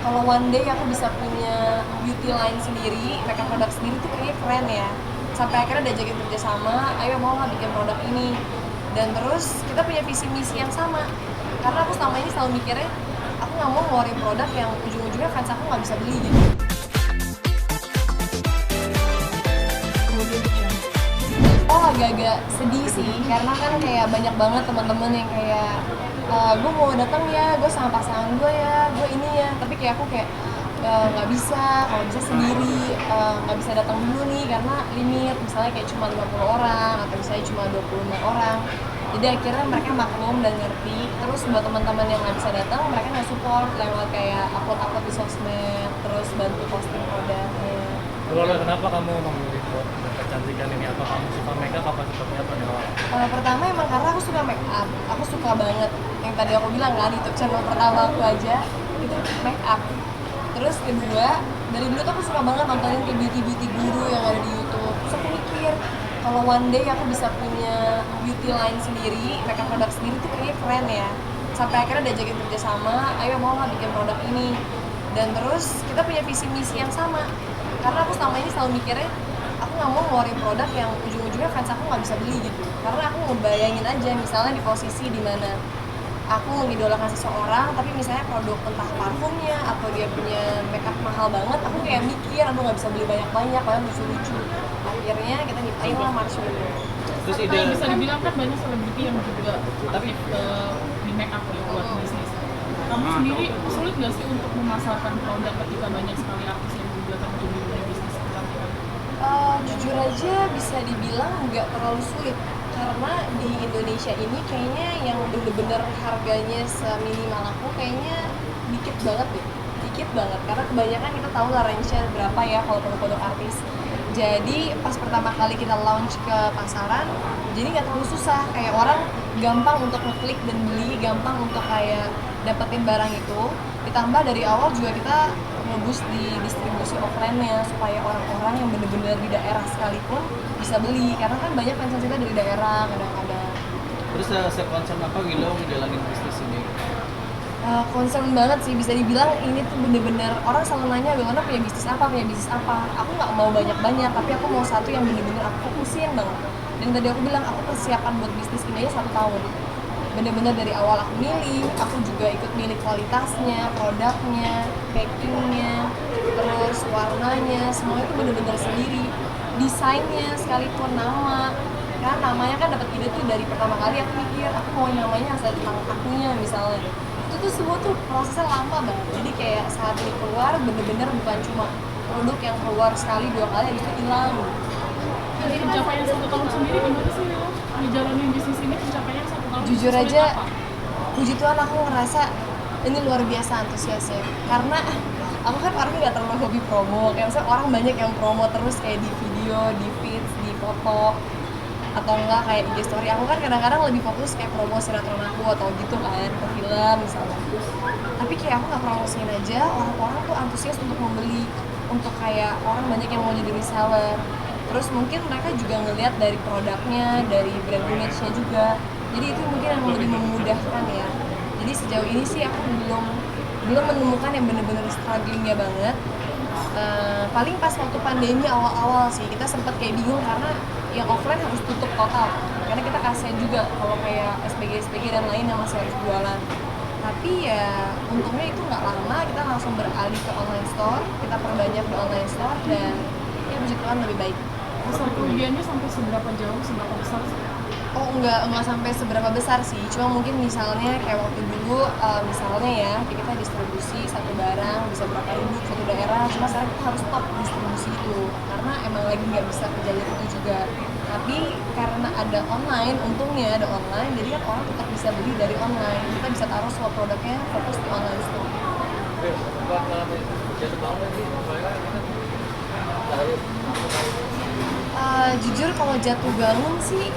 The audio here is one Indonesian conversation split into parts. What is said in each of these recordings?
Kalau one day aku bisa punya beauty line sendiri, makeup produk sendiri tuh kayaknya keren ya. Sampai akhirnya diajakin kerja sama, ayo mau nggak bikin produk ini. Dan terus kita punya visi misi yang sama. Karena aku selama ini selalu mikirnya, aku nggak mau ngeluarin produk yang ujung-ujungnya fans aku nggak bisa beli gitu. Oh, agak-agak sedih sih, karena kan kayak banyak banget teman-teman yang kayak gue mau datang ya, gue sama pasangan gue ya, gue ini ya, tapi kayak aku kayak nggak bisa, kalau bisa sendiri, nggak bisa datang dulu nih karena limit, misalnya kayak cuma 50 orang atau misalnya cuma 25 orang. Jadi akhirnya mereka maklum dan ngerti. Terus buat teman-teman yang nggak bisa datang, mereka nggak support lewat kayak upload-upload di sosmed, terus bantu posting produknya. Lalu kenapa kamu memilih buat kecantikan ini? Apa kamu suka makeup apa seperti apa nih? Pertama emang karena aku suka make up, aku suka banget. Yang tadi aku bilang kan, YouTube channel pertama aku aja itu make up. Terus kedua, dari dulu tuh aku suka banget nontonin kayak beauty guru yang ada di YouTube. Terus aku mikir, kalau one day aku bisa punya beauty line sendiri, makeup produk sendiri tuh kayaknya keren ya. Sampai akhirnya diajakin kerja sama, ayo mau nggak bikin produk ini. Dan terus kita punya visi misi yang sama. Karena aku selama ini selalu mikirnya, aku nggak mau ngeluarin produk yang ujung-ujungnya fans aku nggak bisa beli gitu. Karena aku ngebayangin aja misalnya di posisi dimana aku mengidolakan seseorang, tapi misalnya produk entah parfumnya atau dia punya makeup mahal banget, aku kayak mikir, aduh nggak bisa beli banyak-banyak, padahal lucu-lucu. Akhirnya kita nyiptain lah marshmallow. Terus ide Bisa dibilang kan banyak selebriti yang juga aktif di make up ya buat bisnis. Kamu sendiri sulit nggak sih untuk memasarkan produk ketika banyak sekali artis yang juga terjun di dunia bisnis kecantikan? Jujur aja bisa dibilang nggak terlalu sulit karena di Indonesia ini kayaknya yang bener-bener harganya seminimal aku kayaknya dikit banget karena kebanyakan kita tahu lah range-nya berapa ya kalau produk-produk artis. Jadi pas pertama kali kita launch ke pasaran, jadi nggak terlalu susah, kayak orang gampang untuk ngeklik dan beli, gampang untuk kayak dapetin barang itu. Ditambah dari awal juga kita ngebus di distribusi offline-nya supaya orang-orang yang bener-bener di daerah sekalipun bisa beli, karena kan banyak fans kita dari daerah kadang-kadang. terus se-concern apa Willow ngejalanin bisnis ini? Concern banget sih, bisa dibilang ini tuh bener-bener orang selalu nanya Wilona punya bisnis apa, aku nggak mau banyak-banyak, tapi aku mau satu yang bener-bener aku fokusin banget. Dan tadi aku bilang aku persiapan buat bisnis ini aja 1 tahun, bener-bener dari awal aku milih, aku juga ikut milih kualitasnya, produknya, packingnya, terus warnanya, semua itu bener-bener sendiri, desainnya sekalipun, nama kan namanya kan dapat ide tuh dari pertama kali aku mikir aku mau namanya asal tentang akunya misalnya, itu tuh semua tuh prosesnya lama banget. Jadi kayak saat ini keluar bener-bener bukan cuma produk yang keluar sekali 2 kali habis itu hilang. Jadi pencapaian 1 tahun sendiri gimana sih Lilo? Ngejalanin bisnis ini pencapaian 1 tahun. Jujur sulit aja apa? puji Tuhan aku ngerasa ini luar biasa antusiasnya, karena aku kan orangnya nggak terlalu hobi promo, kayak misalnya orang banyak yang promo terus kayak di video, di feeds, di foto atau enggak kayak IG story. Aku kan kadang-kadang lebih fokus kayak promo sinetron aku atau gitu kan, ke film misalnya. Tapi kayak aku nggak promosiin aja, orang-orang tuh antusias untuk membeli, untuk kayak orang banyak yang mau jadi reseller. Terus mungkin mereka juga ngelihat dari produknya, dari brand image-nya juga. Jadi itu mungkin yang lebih memudahkan ya. Jadi sejauh ini sih aku belum menemukan yang bener-bener strugglingnya banget. Paling pas waktu pandemi awal-awal sih kita sempat kayak bingung karena yang offline harus tutup total, karena kita kasihan juga kalau kayak SPG dan lain yang masih harus jualan. Tapi ya untungnya itu nggak lama, kita langsung beralih ke online store, kita perbanyak di online store dan ya puji Tuhan lebih baik. Besar kerugiannya sampai seberapa jauh, seberapa besar sih? Oh enggak sampai seberapa besar sih, cuma mungkin misalnya kayak waktu dulu misalnya ya kita distribusi satu barang bisa berapa ribu satu daerah, cuma sekarang kita harus stop distribusi itu karena emang lagi nggak bisa ke jalur itu juga. Tapi karena ada online, untungnya ada online, jadi kan orang tetap bisa beli dari online, kita bisa taruh semua produknya fokus di online store. Jujur kalau jatuh bangun sih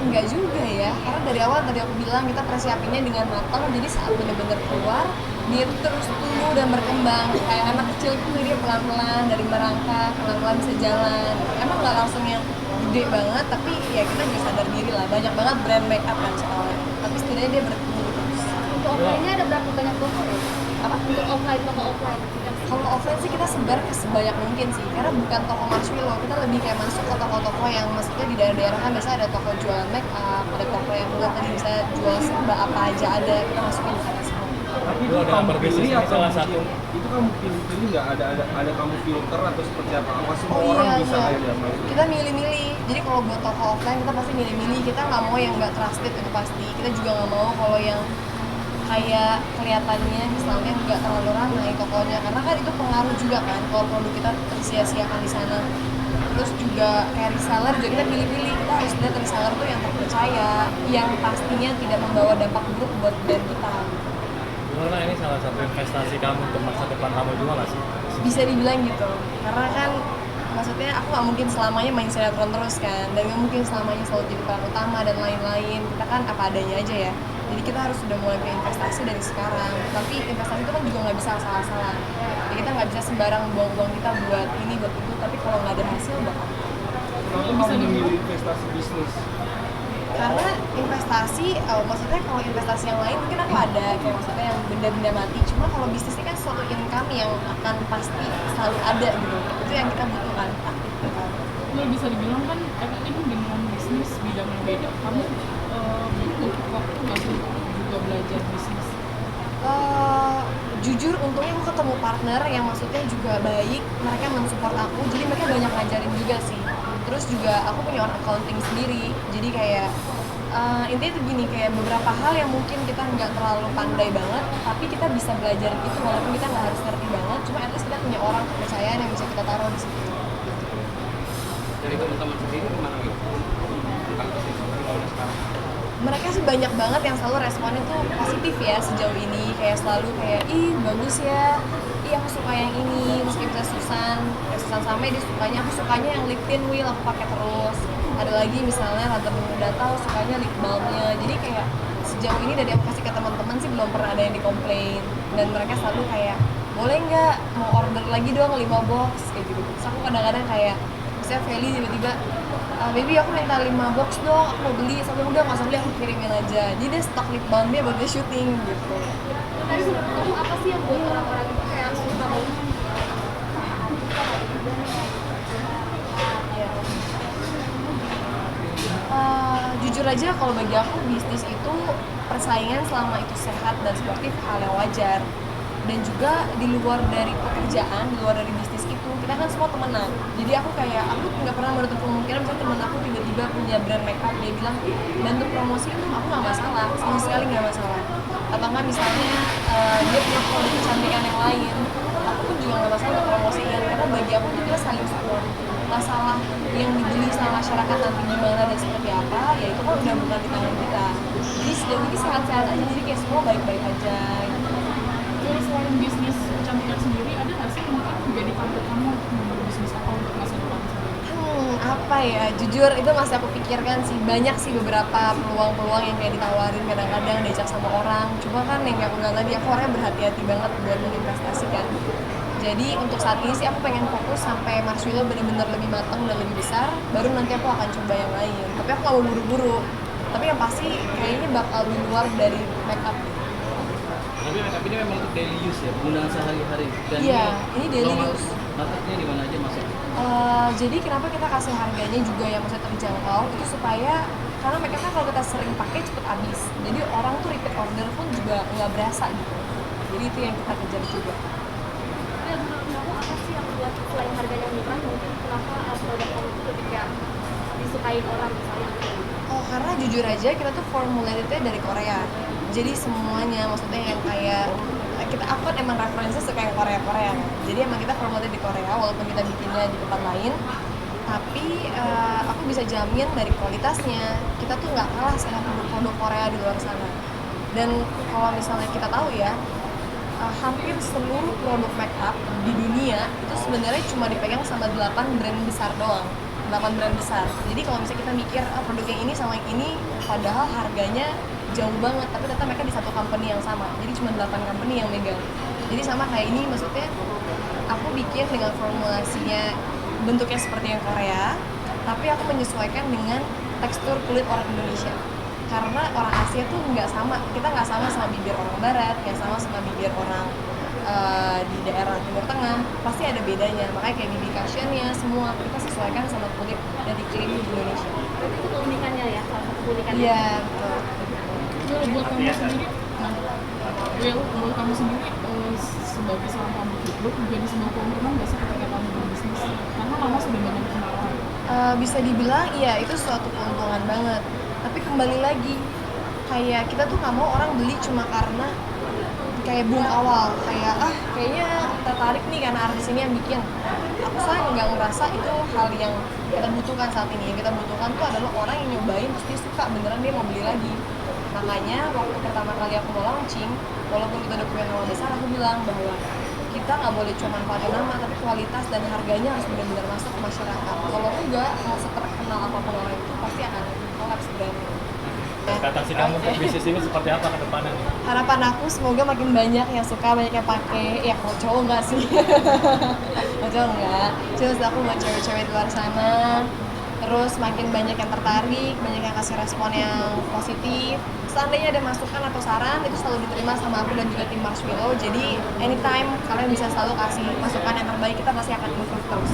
enggak juga ya, karena dari awal tadi aku bilang kita persiapinnya dengan matang, jadi saat bener-bener keluar dia tuh terus tumbuh dan berkembang kayak anak kecil tuh, dia pelan-pelan dari merangkak pelan-pelan bisa jalan, emang nggak langsung yang gede banget, tapi ya kita juga sadar diri lah, banyak banget brand make up kan sekarang, tapi setidaknya dia bertumbuh terus. Untuk offline-nya ada berapa banyak toko ya? Apa? Untuk offline, toko offline. Kalau offline sih kita sebar ke sebanyak mungkin sih, karena bukan toko marshmallow, kita lebih kayak masuk ke toko-toko yang maksudnya di daerah-daerah kan biasa ada toko jualan make up, ada toko yang buat tadi bisa jual serba apa aja ada, kita masukin ke sana semua. Tapi Lu itu ada kamu berbisnis pilih ini atau salah satu. itu kamu pilih nggak ada kamu filter atau seperti apa? Apa semua Oh orang iya, bisa iya. kayak dia? Kita milih-milih. Jadi kalau buat toko offline kita pasti milih-milih. Kita nggak mau yang nggak trusted itu pasti. Kita juga nggak mau kalau yang kayak kelihatannya misalnya nggak terlalu ramai tokonya, karena kan itu pengaruh juga kan kalau produk kita tersia-siakan di sana. Terus juga kayak reseller juga kita pilih-pilih. Kita harus lihat reseller tuh yang terpercaya, yang pastinya tidak membawa dampak buruk buat brand kita. Gimana ini salah satu investasi kamu untuk masa depan kamu juga nggak sih? Bisa dibilang gitu, karena kan maksudnya aku nggak mungkin selamanya main sinetron terus kan, dan nggak mungkin selamanya selalu jadi peran utama dan lain-lain. Kita kan apa adanya aja ya, jadi kita harus sudah mulai berinvestasi dari sekarang. Tapi investasi itu kan juga nggak bisa asal-asalan, jadi kita nggak bisa sembarang buang-buang kita buat ini buat itu, tapi kalau nggak ada hasil bakal. Kenapa kamu memilih investasi bisnis? Karena investasi, maksudnya kalau investasi yang lain mungkin aku ada kayak maksudnya yang benda-benda mati, cuma kalau bisnis ini kan suatu income yang akan pasti selalu ada gitu, itu yang kita butuhkan aktif kita. Kalau bisa dibilang kan ini dengan bisnis bidang yang beda, kamu butuh waktu nggak sih juga belajar bisnis? Jujur untungnya aku ketemu partner yang maksudnya juga baik, mereka mensupport aku, jadi mereka banyak ngajarin juga sih. Terus juga aku punya orang accounting sendiri, jadi kayak intinya itu gini, kayak beberapa hal yang mungkin kita nggak terlalu pandai banget, tapi kita bisa belajar itu walaupun kita nggak harus ngerti banget, cuma at least kita punya orang kepercayaan yang bisa kita taruh di situ. Dari teman-teman sendiri gimana gitu? Tentang bisnis gimana sekarang? Mereka sih banyak banget yang selalu responnya tuh positif ya sejauh ini, kayak selalu kayak ih bagus ya, ih aku suka yang ini, meski bisa Susan sampai dia sukanya, aku sukanya yang lip tint Will, aku pakai terus. Ada lagi misalnya Tante udah tahu sukanya lip balmnya, jadi kayak sejauh ini dari aku kasih ke teman-teman sih belum pernah ada yang dikomplain, dan mereka selalu kayak boleh nggak mau order lagi dong 5 box kayak gitu. Terus aku kadang-kadang kayak misalnya Feli tiba-tiba baby aku minta 5 box dong, aku mau beli, sampai udah nggak usah beli, aku kirimin aja. Jadi dia stok lip balmnya buat dia syuting gitu. Tapi menurut kamu apa sih yang buat orang-orang itu kayak suka banget? Ya. Jujur aja kalau bagi aku bisnis itu persaingan selama itu sehat dan sportif hal yang wajar. Dan juga di luar dari pekerjaan, di luar dari bisnis itu, kita kan semua temenan. Jadi aku nggak pernah menutup kemungkinan misalnya temen aku tiba-tiba punya brand makeup, dia bilang bantu promosi itu aku nggak masalah, sama sekali nggak masalah. Atau nggak misalnya dia punya produk kecantikan yang lain, aku pun juga nggak masalah untuk promosiin, karena bagi aku itu kita saling support. Masalah yang dibeli sama masyarakat nanti gimana dan seperti apa, ya itu kan udah bukan di tangan kita. Jadi sejauh ini sehat-sehat aja, jadi kayak semua baik-baik aja gitu. Jadi selain bisnis kecantikan sendiri, ada nggak sih mungkin menjadi target kamu untuk berbisnis apa untuk masa depan sendiri? Apa ya, jujur itu masih aku pikirkan sih. Banyak sih beberapa peluang-peluang yang kayak ditawarin kadang-kadang diajak sama orang, cuma kan yang kayak aku bilang tadi, aku orangnya berhati-hati banget buat menginvestasikan. Jadi untuk saat ini sih aku pengen fokus sampai marshmallow bener-bener lebih matang dan lebih besar, baru nanti aku akan coba yang lain. Tapi aku gak mau buru-buru, tapi yang pasti kayaknya bakal di luar dari makeup. Tapi makeup ini memang untuk daily use ya, penggunaan sehari-hari. Dan Iya, ini daily use. Marketnya di mana aja masuk? Jadi kenapa kita kasih harganya juga yang maksudnya terjangkau, itu supaya karena mereka kan kalau kita sering pakai cepet habis, jadi orang tuh repeat order pun juga nggak berasa gitu. Jadi itu yang kita kejar juga. Ya, menurut kamu apa sih yang buat selain harganya murah, mungkin kenapa produk kamu itu lebih kayak disukain orang misalnya? Oh, karena jujur aja kita tuh formulated dari Korea. Jadi semuanya maksudnya yang kayak aku kan emang referensi suka yang Korea-Korea. Jadi emang kita formulated di Korea walaupun kita bikinnya di tempat lain. Tapi aku bisa jamin dari kualitasnya kita tuh nggak kalah sama produk-produk Korea di luar sana. Dan kalau misalnya kita tahu ya, hampir seluruh produk makeup di dunia itu sebenarnya cuma dipegang sama 8 brand besar doang. 8 brand besar. Jadi kalau misalnya kita mikir produk yang ini sama yang ini, padahal harganya jauh banget, tapi ternyata mereka di satu company yang sama. Jadi cuma 8 company yang megang. Jadi sama kayak ini, maksudnya aku bikin dengan formulasinya bentuknya seperti yang Korea, tapi aku menyesuaikan dengan tekstur kulit orang Indonesia. Karena orang Asia tuh nggak sama, kita nggak sama bibir orang Barat, nggak sama bibir orang di daerah Timur Tengah pasti ada bedanya, makanya kayak BB cushion-nya semua kita sesuaikan sama kulit dari krim di Indonesia. Berarti itu keunikannya ya, salah satu keunikannya. Iya betul. Will, buat kamu sendiri, buat kamu sendiri sebagai seorang public figure menjadi sebuah keuntungan nggak sih ketika kamu berbisnis? Karena kamu sudah banyak kenalan. Bisa dibilang iya itu suatu keuntungan banget, tapi kembali lagi kayak kita tuh nggak mau orang beli cuma karena kayak boom awal, kayak kayaknya tertarik nih karena artis ini yang bikin. Aku soalnya nggak ngerasa itu hal yang kita butuhkan saat ini. Yang kita butuhkan tuh adalah orang yang nyobain terus dia suka beneran dia mau beli lagi. Makanya waktu pertama kali aku mau launching, walaupun kita udah punya nama besar, aku bilang bahwa kita nggak boleh cuma manfaatin nama, tapi kualitas dan harganya harus benar-benar masuk ke masyarakat. Kalau enggak, mau seterkenal apapun orang itu pasti akan kolaps brandnya. Ekspektasi kamu untuk bisnis ini seperti apa ke depannya nih? Harapan aku semoga makin banyak yang suka, banyak yang pakai. Ya kalau cowok enggak sih. Kalau cowok enggak. Cuma aku buat cewek-cewek di luar sana. Terus makin banyak yang tertarik, banyak yang kasih respon yang positif. Seandainya ada masukan atau saran, itu selalu diterima sama aku dan juga tim Marshmallow. Jadi anytime kalian bisa selalu kasih masukan yang terbaik, kita pasti akan improve terus.